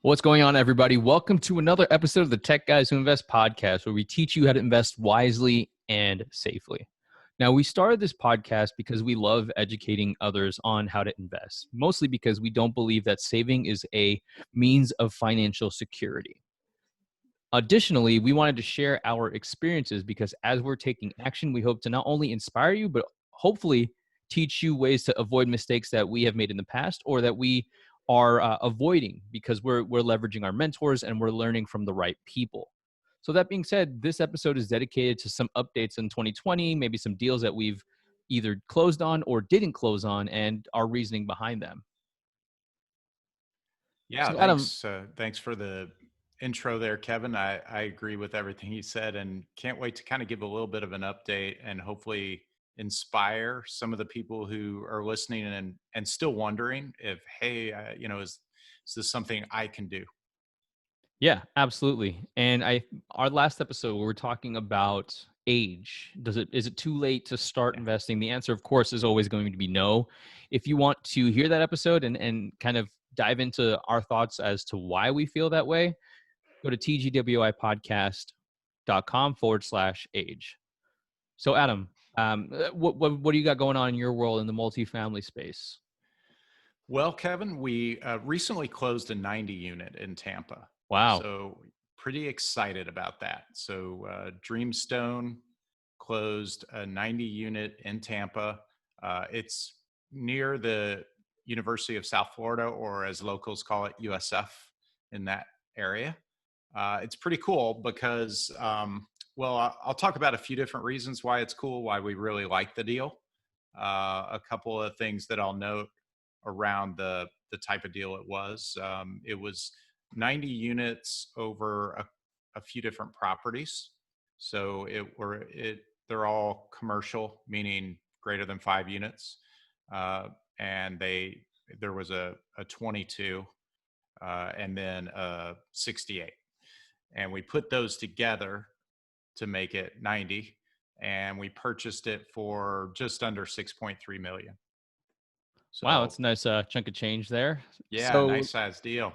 What's going on, everybody? Welcome to another episode of the Tech Guys Who Invest podcast, where we teach you how to invest wisely and safely. Now, we started this podcast because we love educating others on how to invest, mostly because we don't believe that saving is a means of financial security. Additionally, we wanted to share our experiences because as we're taking action, we hope to not only inspire you, but hopefully teach you ways to avoid mistakes that we have made in the past or that we are avoiding because we're leveraging our mentors and we're learning from the right people. So that being said, this episode is dedicated to some updates in 2020, maybe some deals that we've either closed on or didn't close on and our reasoning behind them. Yeah, So Adam, thanks for the intro there, Kevin. I agree with everything you said and can't wait to kind of give a little bit of an update and hopefully inspire some of the people who are listening and still wondering if, hey, is this something I can do? yeah, absolutely. And our last episode we were talking about age. Is it too late to start investing? The answer, of course, is always going to be no. If you want to hear that episode and kind of dive into our thoughts as to why we feel that way, go to tgwipodcast.com/age. So Adam, what do you got going on in your world in the multifamily space? Well, Kevin, we recently closed a 90 unit in Tampa. Wow. So pretty excited about that. So Dreamstone closed a 90 unit in Tampa. It's near the University of South Florida, or as locals call it, USF, in that area. It's pretty cool because, I'll talk about a few different reasons why it's cool, why we really like the deal. A couple of things that I'll note around the type of deal it was. It was 90 units over a few different properties. So they're all commercial, meaning greater than 5 units. And there was a 22 and then a 68. And we put those together to make it 90. And we purchased it for just under 6.3 million. Wow, So that's a nice chunk of change there. yeah, So nice size deal.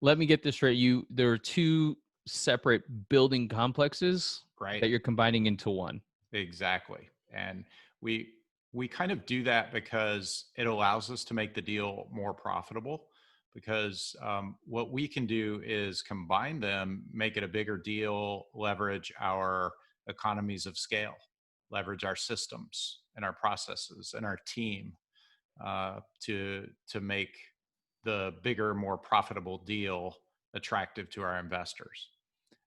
let me get this straight. There are two separate building complexes Right. that you're combining into one. Exactly. And we we kind of do that because it allows us to make the deal more profitable, because what we can do is combine them, make it a bigger deal, leverage our economies of scale, leverage our systems and our processes and our team to make the bigger, more profitable deal attractive to our investors.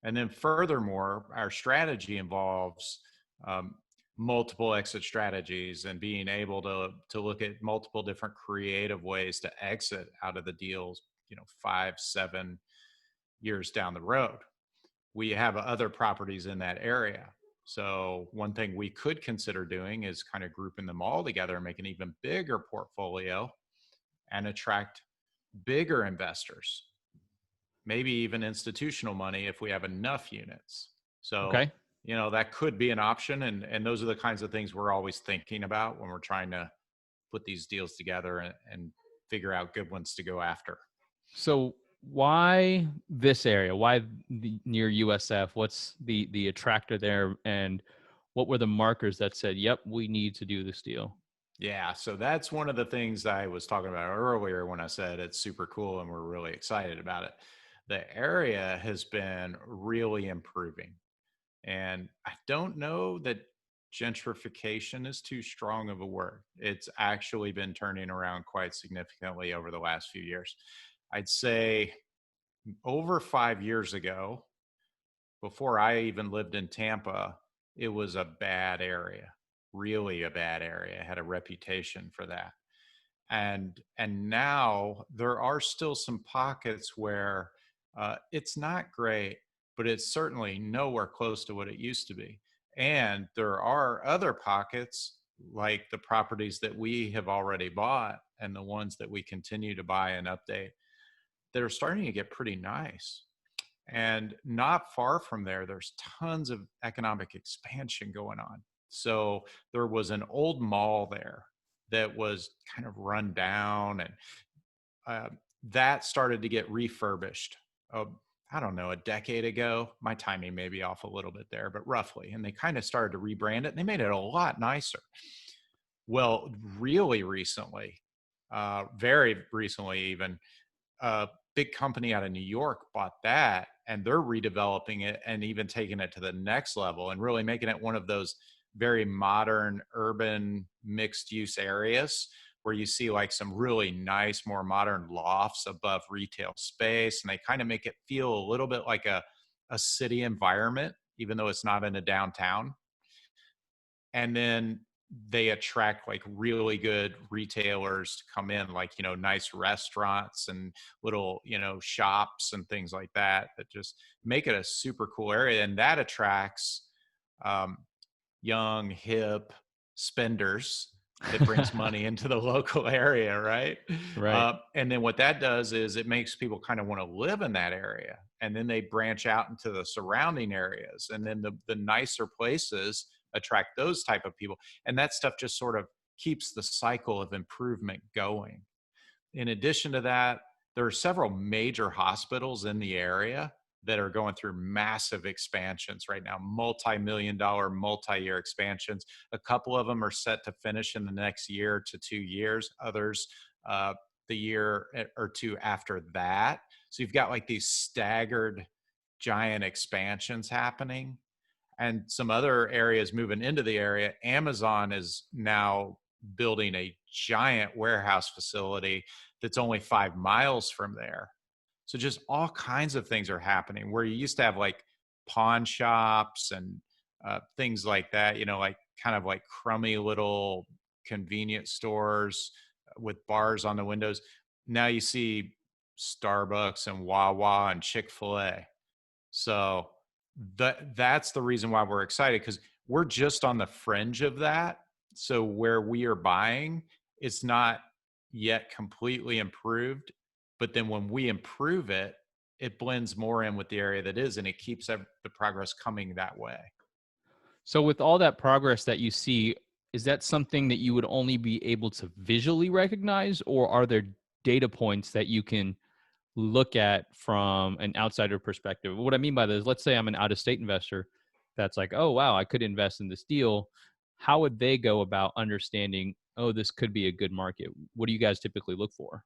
And then furthermore, our strategy involves um, multiple exit strategies and being able to look at multiple different creative ways to exit out of the deals, 5-7 years down the road. We have other properties in that area. So one thing we could consider doing is kind of grouping them all together and make an even bigger portfolio and attract bigger investors, maybe even institutional money if we have enough units. So, Okay. that could be an option. And those are the kinds of things we're always thinking about when we're trying to put these deals together and figure out good ones to go after. So why this area? Why near USF? What's the attractor there? And what were the markers that said, yep, we need to do this deal? Yeah, so that's one of the things I was talking about earlier when I said it's super cool and we're really excited about it. The area has been really improving. And I don't know that gentrification is too strong of a word. It's actually been turning around quite significantly over the last few years. I'd say over 5 years ago, before I even lived in Tampa, it was a bad area, really a bad area. It had a reputation for that. And now there are still some pockets where it's not great, but it's certainly nowhere close to what it used to be. And there are other pockets, like the properties that we have already bought and the ones that we continue to buy and update, that are starting to get pretty nice. And not far from there, there's tons of economic expansion going on. So there was an old mall there that was kind of run down, and uh, that started to get refurbished. Uh, I don't know, a decade ago. My timing may be off a little bit there, but roughly. And they kind of started to rebrand it and they made it a lot nicer. Well, really recently, very recently, even a big company out of New York bought that and they're redeveloping it and even taking it to the next level and really making it one of those very modern urban mixed use areas where you see like some really nice, more modern lofts above retail space. And they kind of make it feel a little bit like a city environment, even though it's not in a downtown. And then they attract like really good retailers to come in, like, you know, nice restaurants and little, you know, shops and things like that that just make it a super cool area. And that attracts um, young, hip spenders that brings money into the local area, right? Right. And then what that does is it makes people kind of want to live in that area. And then they branch out into the surrounding areas. And then the nicer places attract those type of people. And that stuff just sort of keeps the cycle of improvement going. In addition to that, there are several major hospitals in the area that are going through massive expansions right now, multi-million dollar, multi-year expansions. A couple of them are set to finish in the next year to 2 years, others the year or two after that. So you've got like these staggered giant expansions happening and some other areas moving into the area. Amazon is now building a giant warehouse facility that's only 5 miles from there. So just all kinds of things are happening where you used to have like pawn shops and things like that, you know, like kind of like crummy little convenience stores with bars on the windows. Now you see Starbucks and Wawa and Chick-fil-A. So that's the reason why we're excited, because we're just on the fringe of that. So where we are buying, it's not yet completely improved, but then when we improve it, it blends more in with the area that is, and it keeps the progress coming that way. So with all that progress that you see, is that something that you would only be able to visually recognize, or are there data points that you can look at from an outsider perspective? What I mean by this, let's say I'm an out of state investor that's like, oh, wow, I could invest in this deal. How would they go about understanding, oh, this could be a good market? What do you guys typically look for?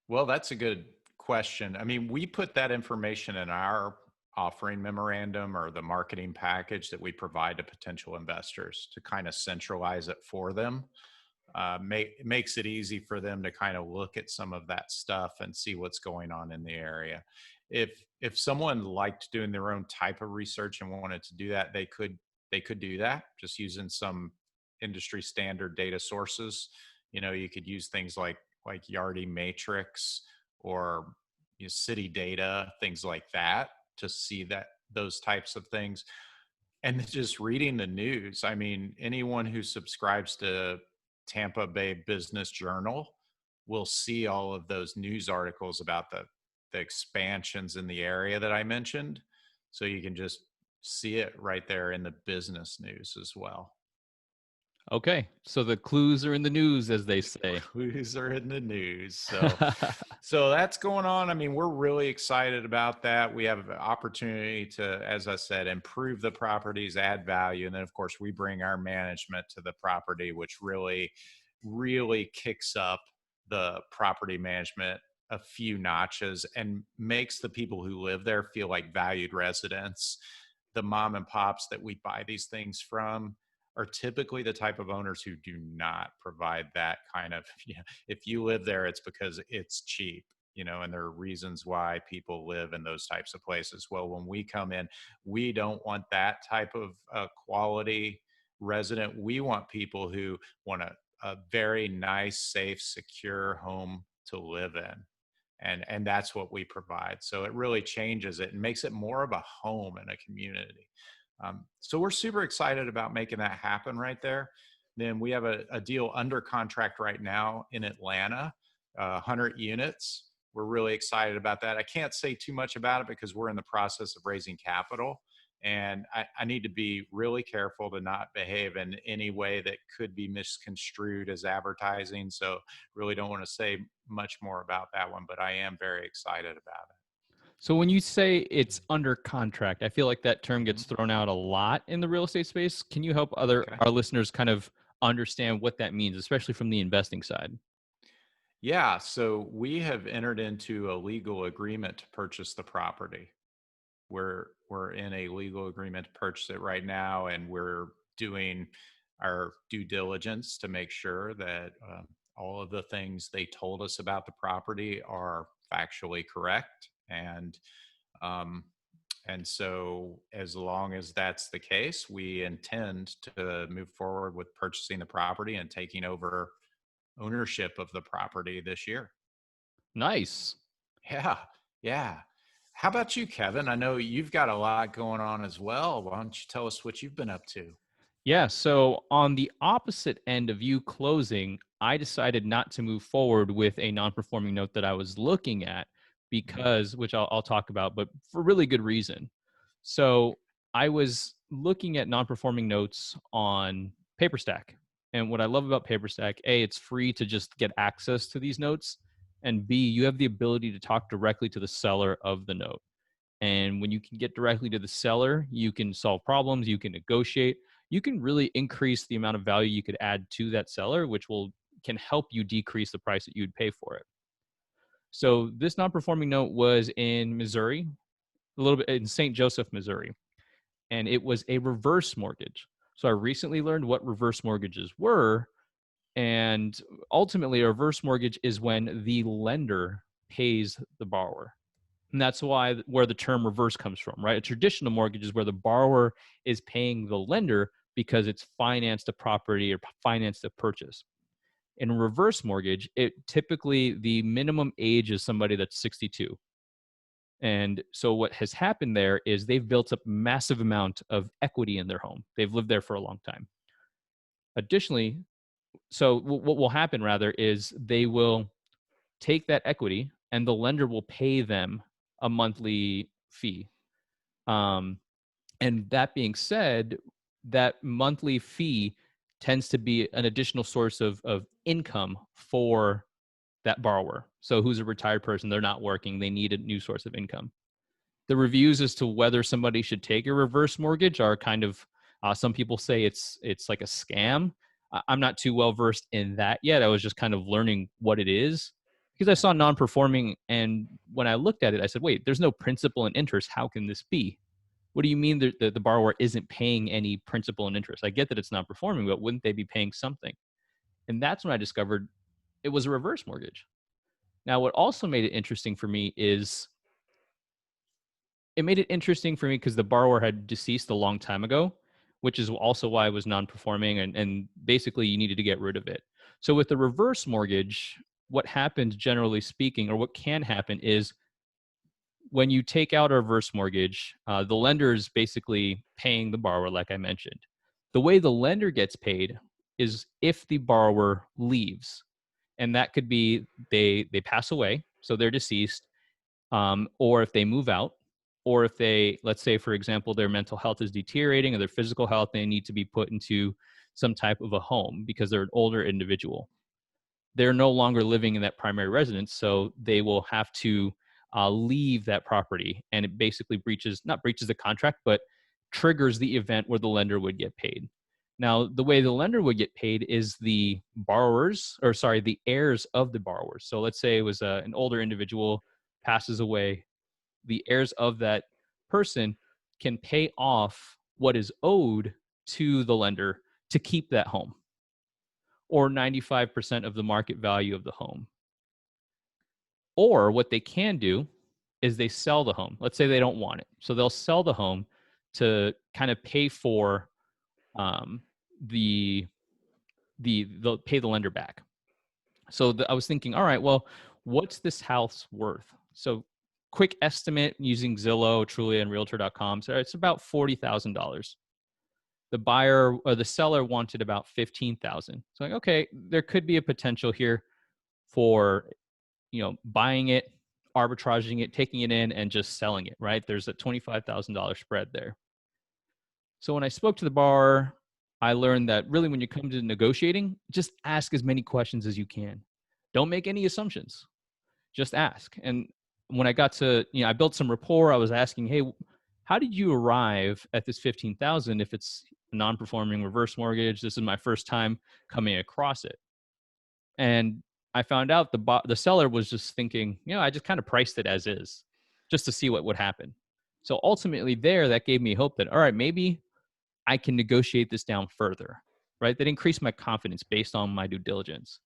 Well, that's a good question. I mean, we put that information in our offering memorandum or the marketing package that we provide to potential investors to kind of centralize it for them. Makes it easy for them to kind of look at some of that stuff and see what's going on in the area. If someone liked doing their own type of research and wanted to do that, they could do that just using some industry standard data sources. You know, you could use things like Yardi Matrix or, you know, city data, things like that, to see that those types of things. And just reading the news. I mean, anyone who subscribes to Tampa Bay Business Journal will see all of those news articles about the expansions in the area that I mentioned. So you can just see it right there in the business news as well. Okay, so the clues are in the news, as they The say. clues are in the news. So that's going on. I mean, we're really excited about that. We have an opportunity to, as I said, improve the properties, add value. And then, of course, we bring our management to the property, which really kicks up the property management a few notches and makes the people who live there feel like valued residents. The mom and pops that we buy these things from are typically the type of owners who do not provide that kind of, you know, if you live there, it's because it's cheap, you know, and there are reasons why people live in those types of places. Well, when we come in, we don't want that type of quality resident. We want people who want a very nice, safe, secure home to live in. And that's what we provide. So it really changes it and makes it more of a home and a community. So we're super excited about making that happen right there. Then we have a deal under contract right now in Atlanta, 100 units. We're really excited about that. I can't say too much about it because we're in the process of raising capital, And I need to be really careful to not behave in any way that could be misconstrued as advertising. So, really don't want to say much more about that one, but I am very excited about So when you say it's under contract, I feel like that term it. gets thrown out a lot in the real estate space. Can you help other Okay. our listeners kind of understand what that means, especially from the investing side? Yeah. So, we have entered into a legal agreement to purchase the property. We're in a legal agreement to purchase it right now, and we're doing our due diligence to make sure that all of the things they told us about the property are factually correct. Um, and so, as long as that's the case, we intend to move forward with purchasing the property and taking over ownership of the property this year. Nice. Yeah, yeah. How about you, Kevin? I know you've got a lot going on as well. Why don't you tell us what you've been up to? Yeah. So on the opposite end of you closing, I decided not to move forward with a non-performing note that I was looking at Mhm. because, which I'll talk about, but for really good reason. So I was looking at non-performing notes on PaperStack. And what I love about PaperStack, A, it's free to just get access to these notes. And B, you have the ability to talk directly to the seller of the note. And when you can get directly to the seller, you can solve problems, you can negotiate, you can really increase the amount of value you could add to that seller, which will can help you decrease the price that you'd pay for it. So this non-performing note was in Missouri, a little bit in St. Joseph, Missouri, and it was a reverse mortgage. So I recently learned what reverse mortgages were, and ultimately a reverse mortgage is when the lender pays the borrower. And that's why where the term reverse comes from, right? A traditional mortgage is where the borrower is paying the lender because it's financed a property or financed a purchase. In a reverse mortgage, it typically the minimum age is somebody that's 62. And so what has happened there is they've built up massive amount of equity in their home. They've lived there for a long time. Additionally, so what will happen rather is they will take that equity and the lender will pay them a monthly fee. Um, and that being said, that monthly fee tends to be an additional source of income for that borrower. So who's a retired person, they're not working, they need a new source of income. The reviews as to whether somebody should take a reverse mortgage are kind of some people say it's like a scam. I'm not too well versed in that yet. I was just kind of learning what it is because I Yeah. saw non-performing, and when I looked at it, I said, "Wait, there's no principal and interest. How can this be? What do you mean that the borrower isn't paying any principal and interest? I get that it's not performing, but wouldn't they be paying something?" And that's when I discovered it was a reverse mortgage. Now, what also made it interesting for me is it made it interesting for me because the borrower had deceased a long time ago, which is also why it was non-performing, and basically you needed to get rid of it. So with the reverse mortgage, what happens generally speaking, or what can happen is when you take out a reverse mortgage, the lender is basically paying the borrower, like I mentioned. The way the lender gets paid is if the borrower leaves, and that could be they pass away, so they're deceased, or if they move out, or if they, let's say, for example, their mental health is deteriorating or their physical health, they need to be put into some type of a home because they're an older individual. They're no longer living in that primary residence, so they will have to leave that property, and it basically breaches not breaches the contract, but triggers the event where the lender would get paid. Now, the way the lender would get paid is the borrowers, or sorry, the heirs of the borrowers. So let's say it was an older individual passes away, the heirs of that person can pay off what is owed to the lender to keep that home, or 95% of the market value of the home. Or what they can do is they sell the home. Let's say they don't want it. So they'll sell the home to kind of pay for um, the they'll pay the lender back. So I was thinking, all right, well, what's this house worth? So quick estimate using Zillow, Trulia, and Realtor.com. So it's about $40,000. The buyer or the seller wanted about 15,000. So like, okay, there could be a potential here for buying it, arbitraging it, taking it in, and just selling it. Right? There's a $25,000 spread there. So when I spoke to the bar, I learned that really when you come to negotiating, just ask as many questions as you can. Don't make any assumptions. Just ask. And when I got to, I built some rapport. I was asking, hey, how did you arrive at this 15,000 if it's a non-performing reverse mortgage? This is my first time coming across it. And I found out the seller was just thinking, I just kind of priced it as is just to see what would happen. So ultimately that gave me hope that, all right, maybe I can negotiate this down further, right? That increased my confidence based on my due diligence.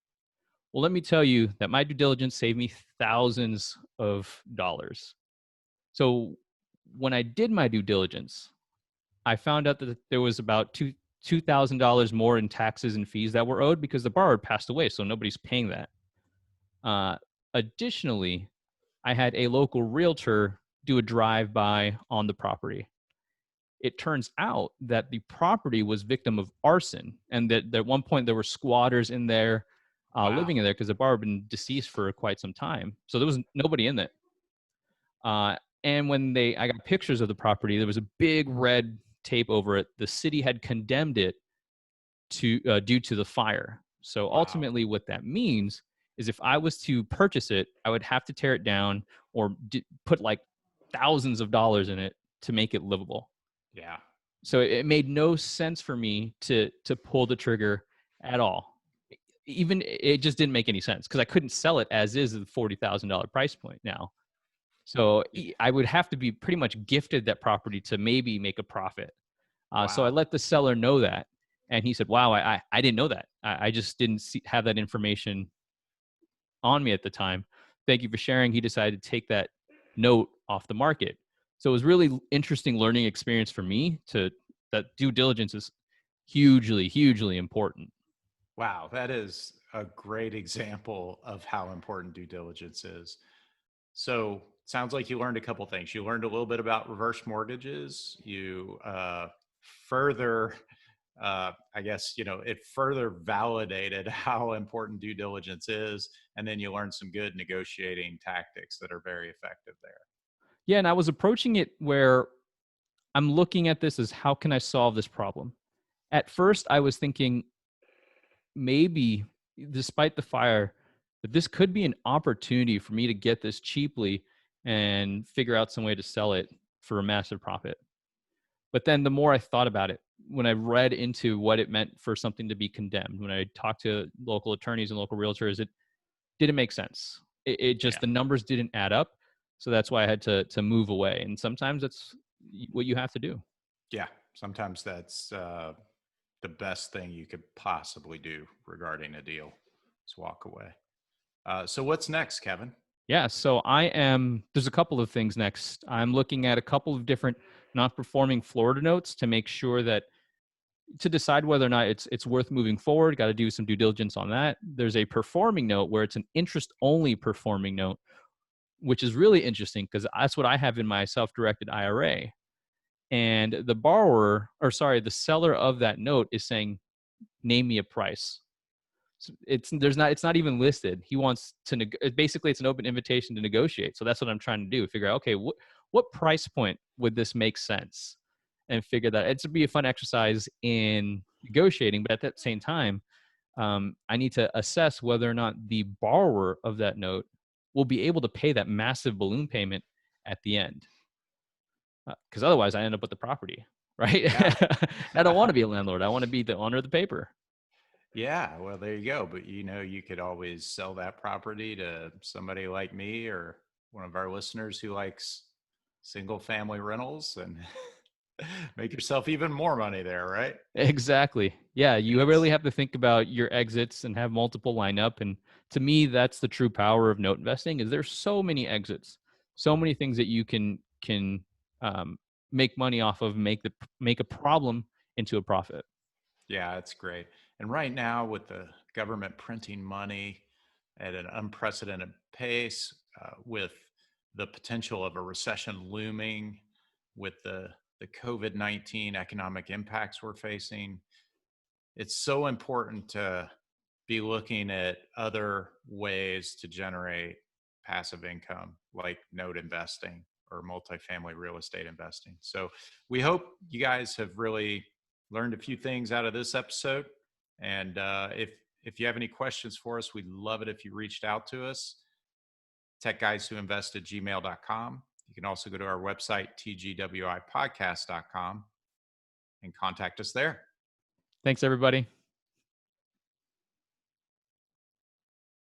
Well, let me tell you that my due diligence saved me thousands of dollars. So when I did my due diligence, I found out that there was about $2,000 more in taxes and fees that were owed because the borrower passed away, so nobody's paying that. Uh, Additionally, I had a local realtor do a drive-by on the property. It turns out that the property was victim of arson, and that at one point there were squatters in there Wow. living in there because the bar had been deceased for quite some time. So there was nobody in it. And when I got pictures of the property, there was a big red tape over it. The city had condemned it to due to the fire. So Wow. ultimately, what that means is if I was to purchase it, I would have to tear it down or put like thousands of dollars in it to make it livable. Yeah. So it made no sense for me to pull the trigger at all. Even it just didn't make any sense because I couldn't sell it as is at the $40,000 price point now. So Y- I would have to be pretty much gifted that property to maybe make a profit. So I Wow. let the seller know that, and he said, "Wow, I didn't know that. I just didn't have that information on me at the time. Thank you for sharing." He decided to take that note off the market. So it was really interesting learning experience for me to that due diligence is hugely, hugely important. Wow. That is a great example of how important due diligence is. So, sounds like you learned a couple things. You learned a little bit about reverse mortgages. You further, I guess, it further validated how important due diligence is. And then you learned some good negotiating tactics that are very effective there. Yeah, and I was approaching it where I'm looking at this as how can I solve this problem? At first, I was thinking maybe, despite the fire, that this could be an opportunity for me to get this cheaply and figure out some way to sell it for a massive profit. But then the more I thought about it, when I read into what it meant for something to be condemned, when I talked to local attorneys and local realtors, it didn't make sense. It just Yeah. the numbers didn't add up. So that's why I had to move away. And sometimes that's what you have to do. Yeah. Sometimes that's the best thing you could possibly do regarding a deal is walk away. So, what's next, Kevin? Yeah, so there's a couple of things next. I'm looking at a couple of different non-performing Florida notes to make sure that to decide whether or not it's worth moving forward. Got to do some due diligence on that. There's a performing note where it's an interest-only performing note, which is really interesting because that's what I have in my self-directed IRA. And the seller of that note is saying, "Name me a price." It's not even listed. He wants to basically it's an open invitation to negotiate. So that's what I'm trying to do. Figure out, okay, what price point would this make sense, and figure that it's to be a fun exercise in negotiating. But at that same time, I need to assess whether or not the borrower of that note will be able to pay that massive balloon payment at the end. Because otherwise, I end up with the property, right? Yeah. I don't want to be a landlord. I want to be the owner of the paper. Yeah, well, there you go. But you could always sell that property to somebody like me or one of our listeners who likes single family rentals and make yourself even more money there, right? Exactly. Yeah, you really Yes. have to think about your exits and have multiple line up. And to me, that's the true power of note investing. Is there's so many exits, so many things that you can um, make money off of, make a problem into a profit. Yeah, it's great. And right now, with the government printing money at an unprecedented pace, with the potential of a recession looming, with the COVID-19 economic impacts we're facing, it's so important to be looking at other ways to generate passive income, like note investing or multifamily real estate investing. So we hope you guys have really learned a few things out of this episode. And if you have any questions for us, we'd love it if you reached out to us. techguyswhoinvest@gmail.com. You can also go to our website, tgwipodcast.com, and contact us there. Thanks, everybody.